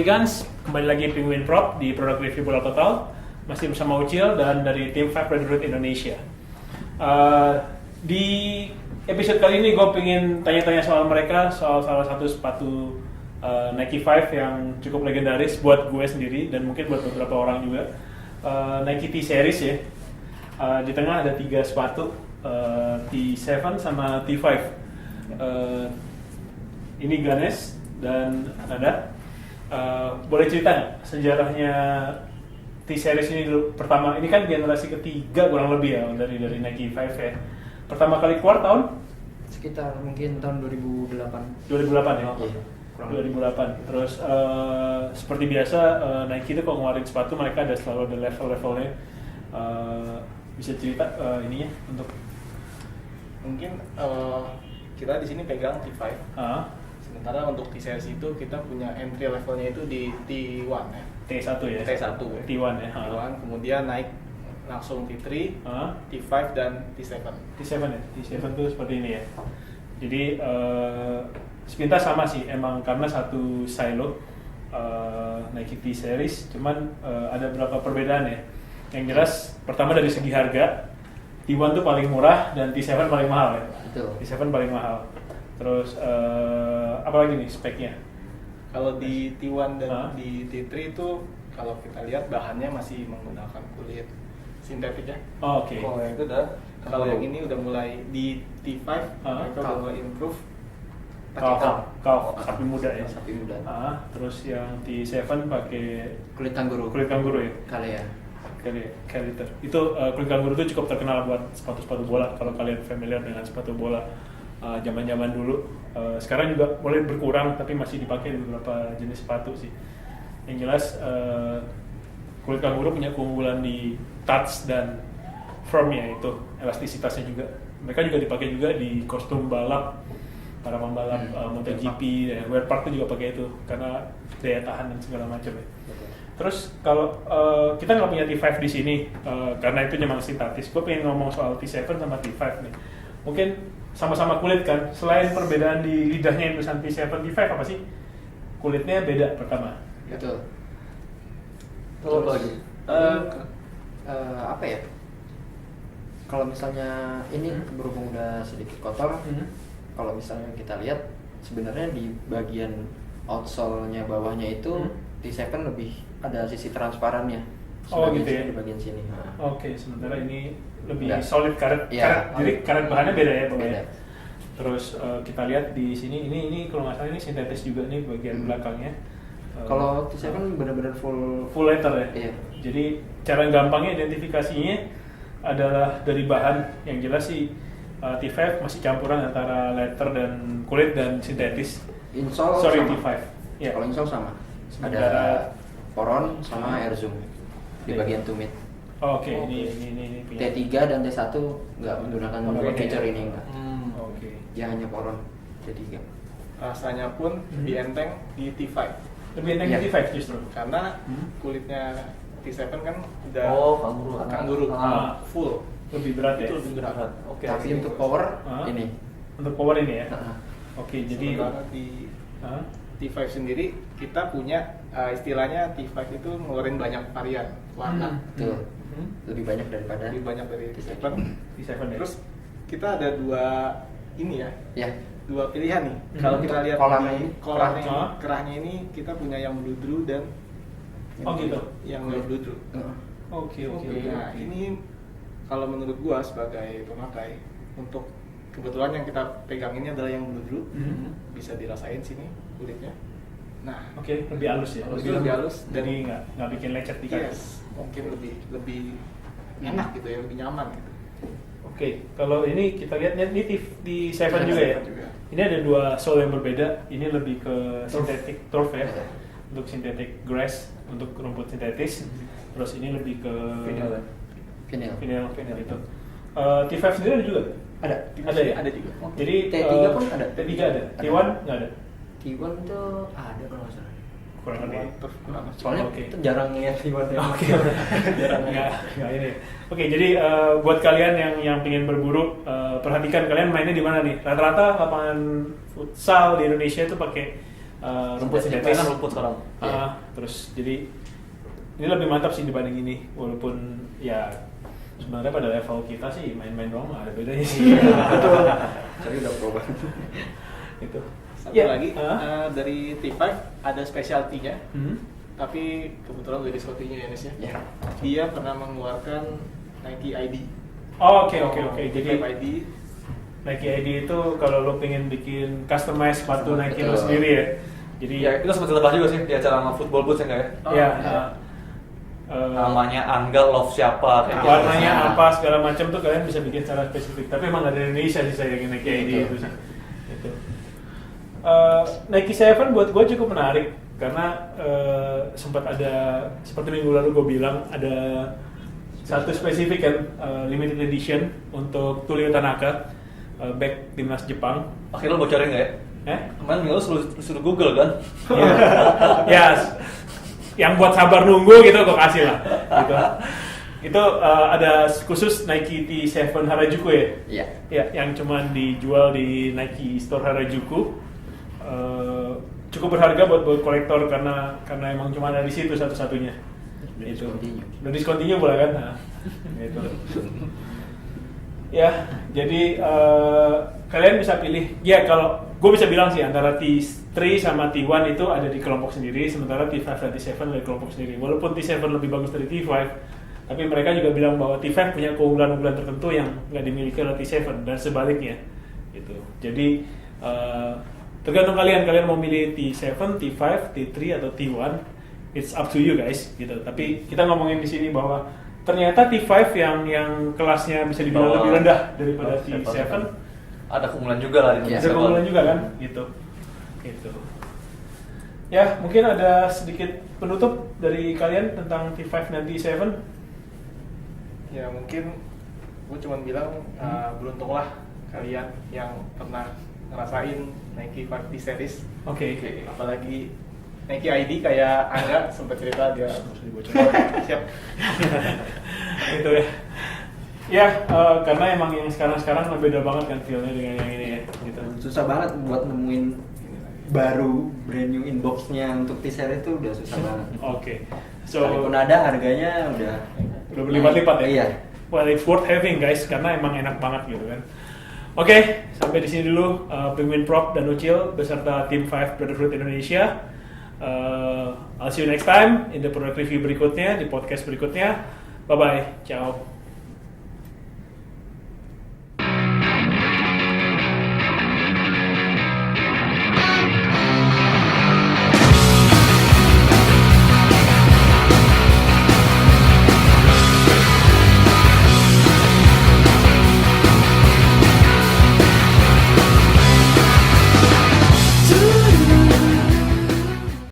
Hooligans, kembali lagi Penguin Prop di Product Review Bola Total. Masih bersama Ucil dan dari tim 5 Red Root Indonesia. Di episode kali ini gue pengen tanya-tanya soal mereka, soal salah satu sepatu Nike 5 yang cukup legendaris buat gue sendiri dan mungkin buat beberapa orang juga. Nike T-Series ya. Di tengah ada 3 sepatu, T7 sama T5. Ini Ganesh dan Nada. Boleh cerita nggak sejarahnya T-Series ini dulu? Pertama, ini kan generasi ketiga kurang lebih ya dari Nike 5 ya. Pertama kali keluar tahun? Sekitar mungkin tahun 2008. 2008 ya? Iya, kurang 2008. Terus seperti biasa Nike itu kalau ngeluarin sepatu mereka ada selalu ada level-levelnya. Bisa cerita ininya untuk mungkin kita di sini pegang T5. Sementara untuk T-Series itu kita punya entry levelnya itu di T1 ya. T1 ya? T1 T1 ya? T1, kemudian naik langsung T3, T5 dan T7. T7 ya? T7 tuh seperti ini ya. Jadi sepintas sama sih, emang karena satu silo Nike T-Series, cuman ada beberapa perbedaan ya. Yang jelas, pertama dari segi harga, T1 tuh paling murah dan T7 paling mahal ya. Betul. T7 paling mahal. Terus apa lagi nih speknya? Kalau di T1 dan di T3 itu kalau kita lihat bahannya masih menggunakan kulit sintetik ya. Oh, oke. Kalau yang itu kalau yang ini udah mulai di T5 mereka udah mulai improve pakai Kauf, sapi muda ya. Sapi muda. Terus yang T7 pakai Kulit kangguru. kulit kangguru ya. Kali ya. Caliter. Itu kulit kangguru itu cukup terkenal buat sepatu-sepatu bola. Kalau kalian familiar dengan sepatu bola zaman-zaman dulu, sekarang juga mulai berkurang tapi masih dipakai di beberapa jenis sepatu sih. Yang jelas kulit kangguru punya keunggulan di touch dan firmnya, itu elastisitasnya juga. Mereka juga dipakai juga di kostum balap, para pembalap MotoGP, Wear Park itu juga pakai itu karena daya tahan dan segala macam ya. Terus kalau kita nggak punya T5 di sini karena itu memang sintetis. Gue pengen ngomong soal T7 sama T5 nih. Mungkin sama-sama kulit kan. Selain perbedaan di lidahnya yang tulisan T7, T5 apa sih? Kulitnya beda pertama. Betul. Terus apa ya? Kalau misalnya ini berhubung udah sedikit kotor, kalau misalnya kita lihat sebenarnya di bagian outsole-nya bawahnya itu T7 lebih ada sisi transparannya. Oh gitu ya? Di bagian sini. Oke, sementara ini lebih Enggak. solid karet. Ya, Jadi karet bahannya beda ya pokoknya. beda. Terus kita lihat di sini ini kalau nggak salah ini sintetis juga nih bagian belakangnya. Kalau T7 benar-benar full letter ya. Iya. Jadi cara gampangnya identifikasinya adalah dari bahan. Yang jelas sih T5 masih campuran antara leather dan kulit dan sintetis. Insole Sorry, sama. T5. Ya. Kalau insole sama. Sementara- Ada poron sama air zoom di Oke. bagian tumit. Oh, Oke, ini punya. T3 dan T1 nggak menggunakan Oke. feature ini enggak. Oke. Dia hanya poron T3. rasanya pun lebih enteng di T5 Lebih enteng Iya. T5 justru. karena kulitnya T7 kan udah kangguru. full. Lebih berat ya. Itu lebih berat. Oke. Tapi untuk power ini. Untuk power ini ya. Heeh. Oke, jadi Sementara di Hah? T5 sendiri kita punya istilahnya T5 itu ngeluarin banyak varian warna, Betul. Lebih banyak daripada lebih banyak dari T7. T7 ya. Terus kita ada dua ini ya, ya. dua pilihan nih. Hmm. Kalau kita lihat Kolarnya di ini, kolarnya ini, kerahnya. kerahnya ini kita punya yang bludru dan Oh, gitu. yang nggak bludru. Heeh. Oke. Nah ini kalau menurut gua sebagai pemakai, untuk kebetulan yang kita pegang ini adalah yang bludru, bisa dirasain sini kulitnya. Nah, Oke, lebih halus ya. Lebih lembut. halus dan- Jadi nggak bikin lecet di kaki. mungkin lebih enak gitu ya, lebih nyaman gitu. Oke, kalau ini kita lihat ini di T7 juga ya. Juga. Ini ada dua sole yang berbeda. Ini lebih ke sintetik turf ya. Iya. Untuk sintetik grass, untuk rumput sintetis. Terus ini lebih ke Vinyl. vinyl itu. T5 sendiri ada juga? Ada. Ada ya? Ada juga. Jadi T3 pun ada. T3 ada. T1 nggak ada. T1 itu ada kalau nggak salah. Kurang lebih. Soalnya Oke. itu jarang lihat T1 ya. Oke, jarang nggak ini. Oke, jadi buat kalian yang ingin berburu, perhatikan kalian mainnya di mana nih. Rata-rata lapangan futsal di Indonesia itu pakai rumput sintetis. Mainan rumput sekarang. Terus jadi ini lebih mantap sih dibanding ini, walaupun ya sebenarnya pada level kita sih main-main doang nggak ada bedanya sih. Betul. Jadi udah pro banget. Itu. Satu lagi dari T5 ada specialty-nya. Tapi kebetulan dari Scotty-nya ya, Nes ya. Ya. Dia pernah mengeluarkan Nike ID. Oh, oke. Jadi T5 ID. Nike ID itu kalau lo pengen bikin customize sepatu Nike lo Betul. sendiri ya. Jadi Ya, itu sempat terbahas juga sih di acara sama Football Boots ya nggak ya? ya Namanya Angga Love siapa? kayak gitu. warnanya apa segala macam tuh kalian bisa bikin secara spesifik. Tapi emang nggak dari Indonesia sih saya yang Nike ID itu sih. Itu. Nike 7 buat gue cukup menarik karena sempat ada seperti minggu lalu gue bilang ada satu spesifik kan limited edition untuk Tulio Tanaka, back timnas Jepang. Akhirnya lo bocorin nggak ya? Kemarin lo suruh Google kan? Ya, yang buat sabar nunggu gitu gue kasih lah. Gitu. Itu ada khusus Nike T7 Harajuku ya? Iya. Ya, yang cuma dijual di Nike Store Harajuku. Cukup berharga buat kolektor karena emang cuma ada di situ satu-satunya. Itu. Udah discontinue boleh kan? Nah, gitu. Ya, jadi kalian bisa pilih. Ya, kalau gue bisa bilang sih antara T3 sama T1 itu ada di kelompok sendiri, sementara T5 dan T7 ada di kelompok sendiri. Walaupun T7 lebih bagus dari T5, tapi mereka juga bilang bahwa T5 punya keunggulan-keunggulan tertentu yang nggak dimiliki oleh T7 dan sebaliknya. Gitu. Jadi tergantung kalian mau milih T7, T5, T3 atau T1. It's up to you guys, gitu. Tapi kita ngomongin di sini bahwa ternyata T5 yang kelasnya bisa dibilang lebih rendah daripada T7. Ada keunggulan juga lah di Ada keunggulan juga kan, gitu. Ya, mungkin ada sedikit penutup dari kalian tentang T5 dan T7. Ya mungkin gue cuma bilang beruntunglah kalian yang pernah ngerasain Nike 5 series. Oke. Apalagi Nike ID kayak Angga sempat cerita dia. Siap. Gitu ya. Ya, karena emang yang sekarang beda banget kan feel-nya dengan yang ini ya. Gitu. Susah banget buat nemuin baru brand new inbox-nya untuk T-Series itu udah susah banget. Oke. Walaupun ada harganya udah berlipat-lipat ya. Iya. Well, it's worth having guys karena emang enak banget gitu kan. Oke, sampai di sini dulu Penguin Prop dan Ucil beserta tim 5 Brotherhood Indonesia. I'll see you next time in the product review berikutnya, di podcast berikutnya. Bye bye, ciao.